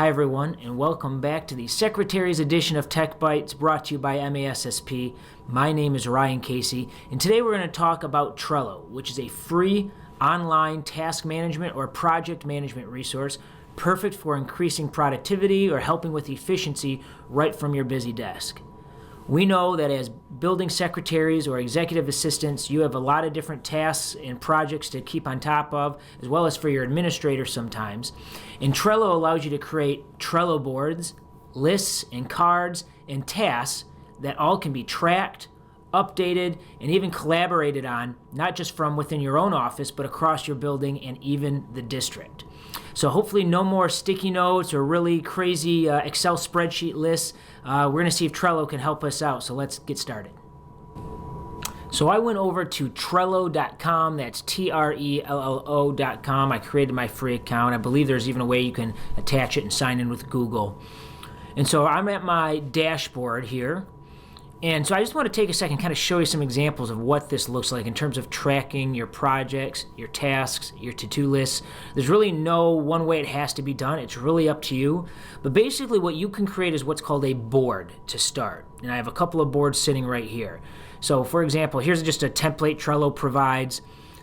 Hi everyone, and welcome back to the Secretary's edition of Tech Bytes, brought to you by MASSP. My name is Ryan Casey, and today we're going to talk about Trello, which is a free online task management or project management resource perfect for increasing productivity or helping with efficiency right from your busy desk. We know that as building secretaries or executive assistants, you have a lot of different tasks and projects to keep on top of, as well as for your administrator sometimes. And Trello allows you to create Trello boards, lists, and cards, and tasks that all can be tracked, updated, and even collaborated on, not just from within your own office, but across your building and even the district. So hopefully no more sticky notes or really crazy Excel spreadsheet lists. We're going to see if Trello can help us out, so let's get started. So I went over to Trello.com, that's Trello.com. I created my free account. I believe there's even a way you can attach it and sign in with Google. And so I'm at my dashboard here. And so I just want to take a second and kind of show you some examples of what this looks like in terms of tracking your projects, your tasks, your to-do lists. There's really no one way it has to be done. It's really up to you. But basically what you can create is what's called a board to start. And I have a couple of boards sitting right here. So for example, here's just a template Trello provides,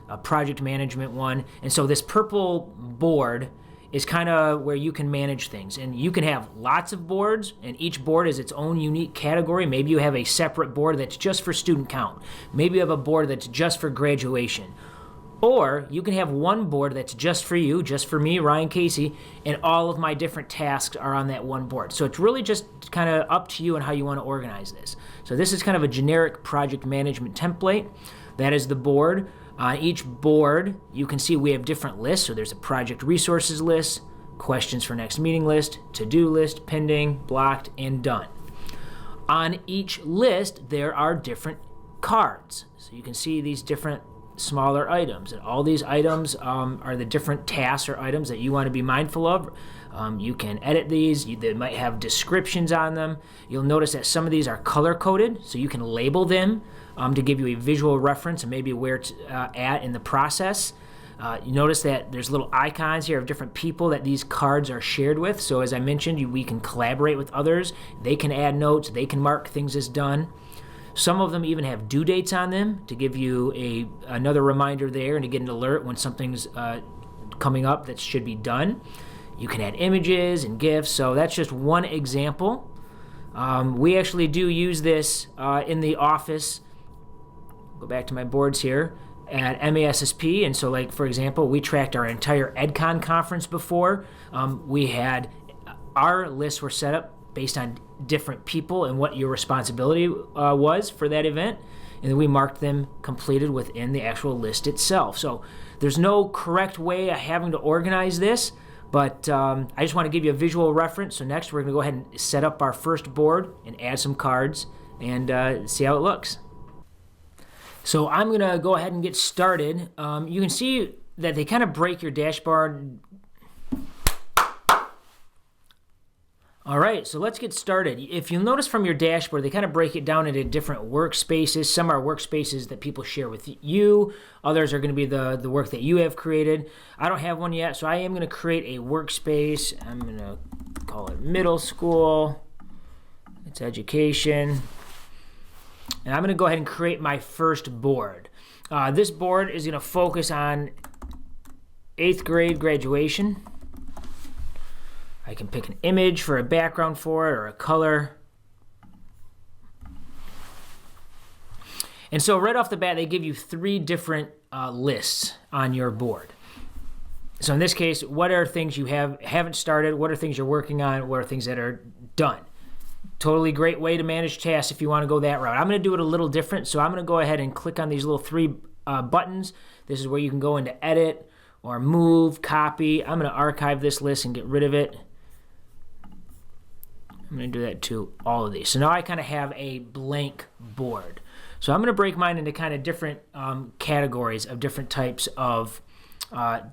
a project management one. And so this purple board is kind of where you can manage things. And you can have lots of boards, and each board is its own unique category. Maybe you have a separate board that's just for student count. Maybe you have a board that's just for graduation. Or you can have one board that's just for you, just for me, Ryan Casey, and all of my different tasks are on that one board. So it's really just kind of up to you and how you want to organize this. So this is kind of a generic project management template. That is the board. On each board, you can see we have different lists. So there's a project resources list, questions for next meeting list, to-do list, pending, blocked, and done. On each list, there are different cards. So you can see these different smaller items. And all these items are the different tasks or items that you want to be mindful of. You can edit these. They might have descriptions on them. You'll notice that some of these are color-coded, so you can label them to give you a visual reference and maybe where it's at in the process. You notice that there's little icons here of different people that these cards are shared with. So as I mentioned, we can collaborate with others. They can add notes. They can mark things as done. Some of them even have due dates on them to give you another reminder there and to get an alert when something's coming up that should be done. You can add images and GIFs. So that's just one example. We actually do use this in the office. Go back to my boards here at MASSP, and so like for example, we tracked our entire EdCon conference before. We had our lists were set up based on different people and what your responsibility was for that event, and then we marked them completed within the actual list itself. So there's no correct way of having to organize this, but I just want to give you a visual reference. So next we're going to go ahead and set up our first board and add some cards and see how it looks. So I'm going to go ahead and get started. You can see that they kind of break your dashboard. All right, so let's get started. If you'll notice from your dashboard, they kind of break it down into different workspaces. Some are workspaces that people share with you. Others are going to be the work that you have created. I don't have one yet, so I am going to create a workspace. I'm going to call it middle school. It's education. And I'm going to go ahead and create my first board. This board is going to focus on 8th grade graduation. I can pick an image for a background for it or a color. And so right off the bat, they give you 3 different lists on your board. So in this case, what are things you haven't started? What are things you're working on? What are things that are done? Totally great way to manage tasks if you want to go that route. I'm going to do it a little different, so I'm going to go ahead and click on these little 3 buttons. This is where you can go into edit or move, copy. I'm going to archive this list and get rid of it. I'm going to do that to all of these. So now I kind of have a blank board. So I'm going to break mine into kind of different categories of different types of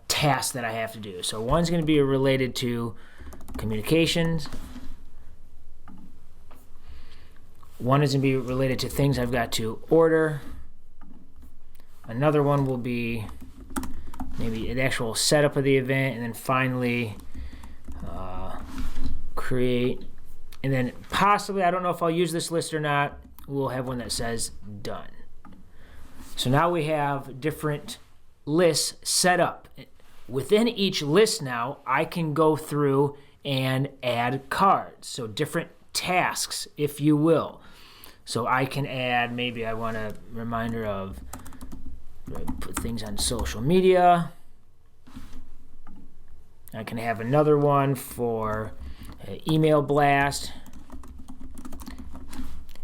tasks that I have to do. So one's going to be related to communications. One is going to be related to things I've got to order. Another one will be maybe the actual setup of the event. And then finally, create, and then possibly, I don't know if I'll use this list or not, we'll have one that says done. So now we have different lists set up. Within each list now, I can go through and add cards. So different tasks, if you will. So I can add, maybe I want a reminder of put things on social media. I can have another one for email blast.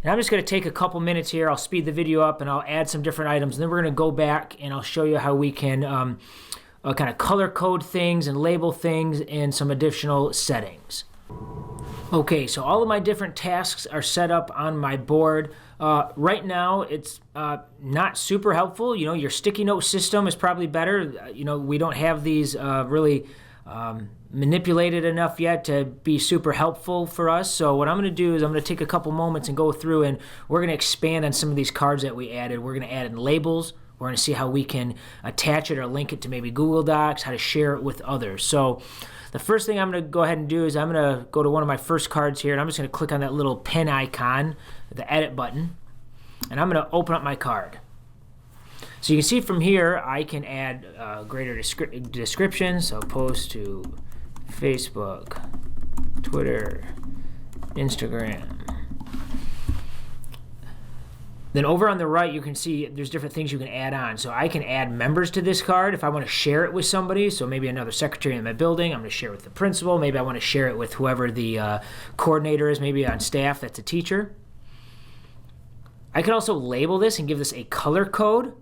And I'm just going to take a couple minutes here. I'll speed the video up and I'll add some different items. And then we're going to go back and I'll show you how we can kind of color code things and label things and some additional settings. Okay, so all of my different tasks are set up on my board. Right now, it's not super helpful. You know, your sticky note system is probably better. You know, we don't have these really manipulated enough yet to be super helpful for us. So what I'm going to do is I'm going to take a couple moments and go through and we're going to expand on some of these cards that we added. We're going to add in labels. We're going to see how we can attach it or link it to maybe Google Docs, how to share it with others. So the first thing I'm going to go ahead and do is I'm going to go to one of my first cards here, and I'm just going to click on that little pen icon, the edit button, and I'm going to open up my card. So you can see from here, I can add greater descriptions. So post to Facebook, Twitter, Instagram. Then over on the right, you can see there's different things you can add on. So I can add members to this card if I want to share it with somebody. So maybe another secretary in my building. I'm going to share it with the principal. Maybe I want to share it with whoever the coordinator is, maybe on staff that's a teacher. I can also label this and give this a color code.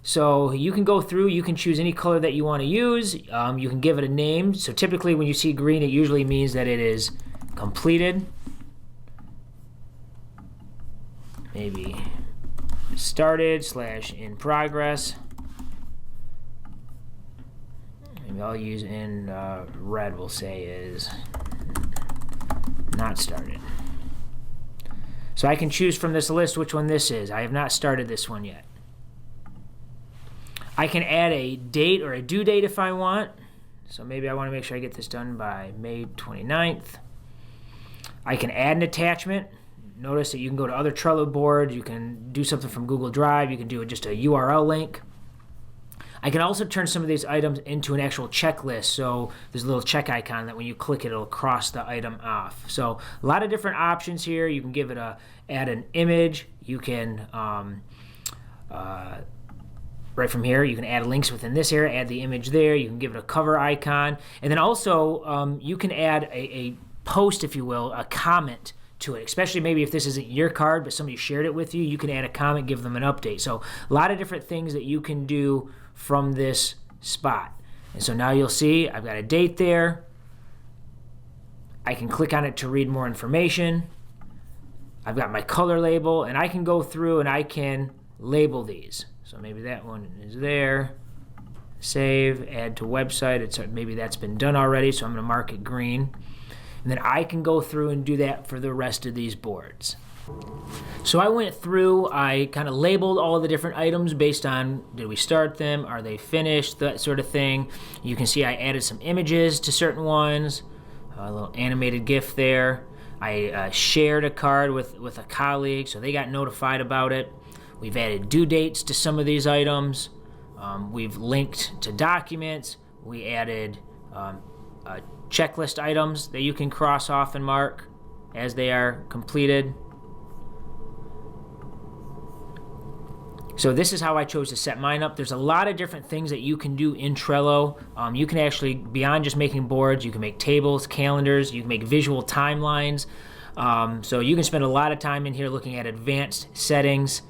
So you can go through, you can choose any color that you want to use. You can give it a name. So typically when you see green, it usually means that it is completed. Maybe started / in progress. Maybe I'll use in red, we'll say is not started. So I can choose from this list which one this is. I have not started this one yet. I can add a date or a due date if I want. So maybe I want to make sure I get this done by May 29th. I can add an attachment. Notice that you can go to other Trello boards, you can do something from Google Drive, you can do just a URL link. I can also turn some of these items into an actual checklist. So there's a little check icon that when you click it, it'll cross the item off. So a lot of different options here. You can give it add an image. You can, right from here, you can add links within this area, add the image there. You can give it a cover icon. And then also you can add a post, if you will, a comment to it, especially maybe if this isn't your card, but somebody shared it with you, you can add a comment, give them an update. So a lot of different things that you can do from this spot. And so now you'll see I've got a date there. I can click on it to read more information. I've got my color label, and I can go through and I can label these. So maybe that one is there. Save, add to website. Maybe that's been done already, so I'm going to mark it green. And then I can go through and do that for the rest of these boards. So I went through, I kind of labeled all of the different items based on, did we start them, are they finished, that sort of thing. You can see I added some images to certain ones, a little animated GIF there. I shared a card with a colleague, so they got notified about it. We've added due dates to some of these items. We've linked to documents. We added checklist items that you can cross off and mark as they are completed. So this is how I chose to set mine up. There's a lot of different things that you can do in Trello. You can actually, beyond just making boards, you can make tables, calendars, you can make visual timelines. So you can spend a lot of time in here looking at advanced settings.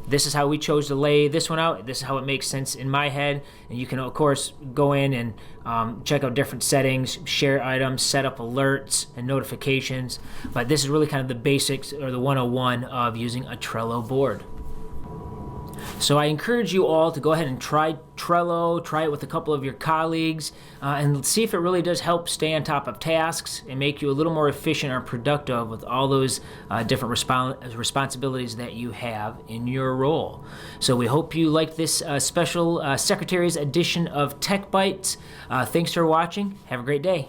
This is how we chose to lay this one out. This is how it makes sense in my head. And you can, of course, go in and check out different settings, share items, set up alerts and notifications. But this is really kind of the basics or the 101 of using a Trello board. So I encourage you all to go ahead and try Trello, try it with a couple of your colleagues, and see if it really does help stay on top of tasks and make you a little more efficient or productive with all those different responsibilities that you have in your role. So we hope you liked this special Secretary's edition of Tech Bytes. Thanks for watching. Have a great day.